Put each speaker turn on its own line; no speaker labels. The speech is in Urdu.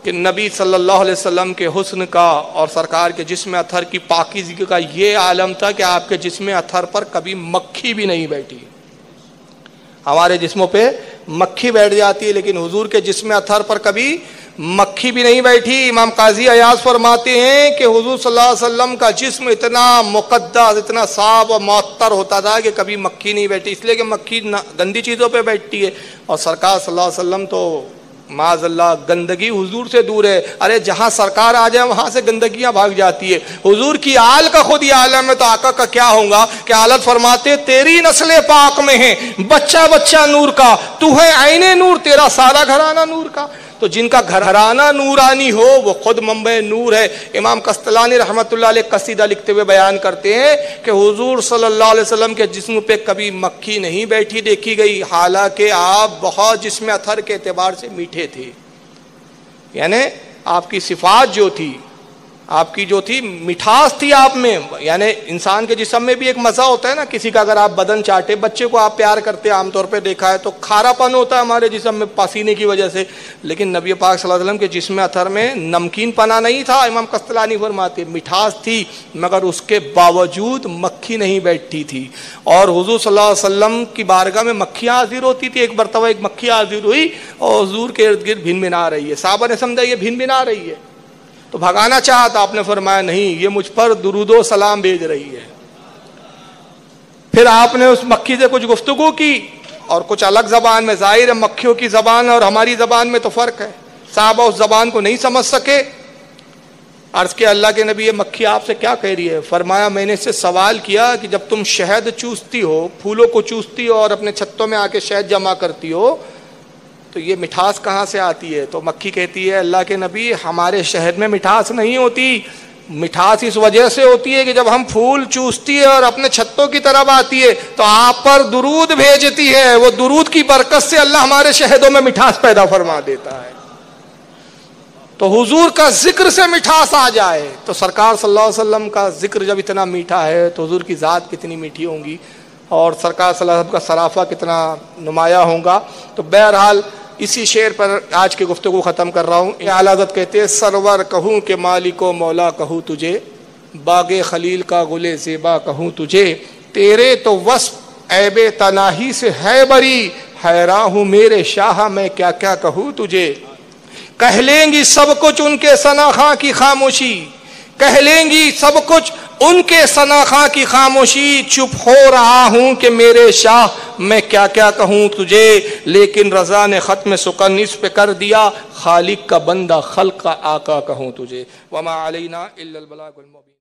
کہ نبی صلی اللہ علیہ وسلم کے حسن کا اور سرکار کے جسم اطہر کی پاکیزگی کا یہ عالم تھا کہ آپ کے جسم اطہر پر کبھی مکھی بھی نہیں بیٹھی. ہمارے جسموں پہ مکھی بیٹھ جاتی ہے لیکن حضور کے جسم اطہر پر کبھی مکھی بھی نہیں بیٹھی. امام قاضی ایاز فرماتے ہیں کہ حضور صلی اللہ علیہ وسلم کا جسم اتنا مقدس، اتنا صاف و معطر ہوتا تھا کہ کبھی مکھی نہیں بیٹھی، اس لیے کہ مکھی گندی چیزوں پہ بیٹھتی ہے، اور سرکار صلی اللہ علیہ وسلم تو معاذ اللہ گندگی حضور سے دور ہے. ارے جہاں سرکار آ جائے وہاں سے گندگیاں بھاگ جاتی ہے. حضور کی آل کا خود ہی عالم ہے تو آقا کا کیا ہوگا کہ حالت فرماتے تیری نسل پاک میں ہے بچہ بچہ نور کا، تو ہے عین نور، تیرا سارا گھرانہ نور کا. تو جن کا گھرانہ نورانی ہو وہ خود منبع نور ہے. امام قسطلانی رحمۃ اللہ علیہ قصیدہ لکھتے ہوئے بیان کرتے ہیں کہ حضور صلی اللہ علیہ وسلم کے جسم پہ کبھی مکھی نہیں بیٹھی دیکھی گئی، حالانکہ آپ بہت جسم اطہر کے اعتبار سے میٹھے تھے. یعنی آپ کی صفات جو تھی، آپ کی جو تھی مٹھاس تھی آپ میں. یعنی انسان کے جسم میں بھی ایک مزہ ہوتا ہے نا، کسی کا اگر آپ بدن چاٹے، بچے کو آپ پیار کرتے عام طور پہ دیکھا ہے تو کھارا پن ہوتا ہے ہمارے جسم میں پسینے کی وجہ سے، لیکن نبی پاک صلی اللہ علیہ وسلم کے جسم اطہر میں نمکین پنا نہیں تھا. امام قسطلانی فرماتے مٹھاس تھی مگر اس کے باوجود مکھی نہیں بیٹھتی تھی. اور حضور صلی اللہ علیہ وسلم کی بارگاہ میں مکھیاں حاضر ہوتی تھی. ایک مرتبہ ایک مکھی حاضر ہوئی اور حضور کے ارد گرد بھن بھنا رہی ہے. صحابہ نے سمجھا یہ بھن بنا رہی ہے تو بھگانا چاہا تو آپ نے فرمایا نہیں، یہ مجھ پر درود و سلام بھیج رہی ہے. پھر آپ نے اس مکھی سے کچھ گفتگو کی اور کچھ الگ زبان میں. ظاہر ہے مکھیوں کی زبان اور ہماری زبان میں تو فرق ہے. صحابہ اس زبان کو نہیں سمجھ سکے. عرض کیا اللہ کے نبی یہ مکھی آپ سے کیا کہہ رہی ہے؟ فرمایا میں نے اس سے سوال کیا کہ جب تم شہد چوستی ہو، پھولوں کو چوستی ہو اور اپنے چھتوں میں آ کے شہد جمع کرتی ہو تو یہ مٹھاس کہاں سے آتی ہے؟ تو مکھی کہتی ہے اللہ کے نبی ہمارے شہد میں مٹھاس نہیں ہوتی، مٹھاس اس وجہ سے ہوتی ہے کہ جب ہم پھول چوستی ہے اور اپنے چھتوں کی طرف آتی ہے تو آپ پر درود بھیجتی ہے، وہ درود کی برکت سے اللہ ہمارے شہدوں میں مٹھاس پیدا فرما دیتا ہے. تو حضور کا ذکر سے مٹھاس آ جائے تو سرکار صلی اللہ علیہ وسلم کا ذکر جب اتنا میٹھا ہے تو حضور کی ذات کتنی میٹھی ہوں گی اور سرکار صلی اللہ علیہ وسلم کا سرافہ کتنا نمایاں ہوگا. تو بہرحال اسی شعر پر آج کی گفتگو ختم کر رہا ہوں. اعلی حضرت کہتے ہیں سرور کہوں کہ مالک و مولا کہوں تجھے، باغ خلیل کا گل زیبا کہوں تجھے، تیرے تو وصف عیب تناہی سے ہے بری، حیراں ہوں میرے شاہ میں کیا کیا کہوں تجھے. کہہ لیں گی سب کچھ ان کے ثناخواں کی خاموشی، کہہ لیں گی سب کچھ ان کے ثناخواں کی خاموشی، چپ ہو رہا ہوں کہ میرے شاہ میں کیا کیا کہوں تجھے. لیکن رضا نے ختم سکن اس پہ کر دیا، خالق کا بندہ خلق کا آقا کہوں تجھے. وما علینا الا البلاغ المبین.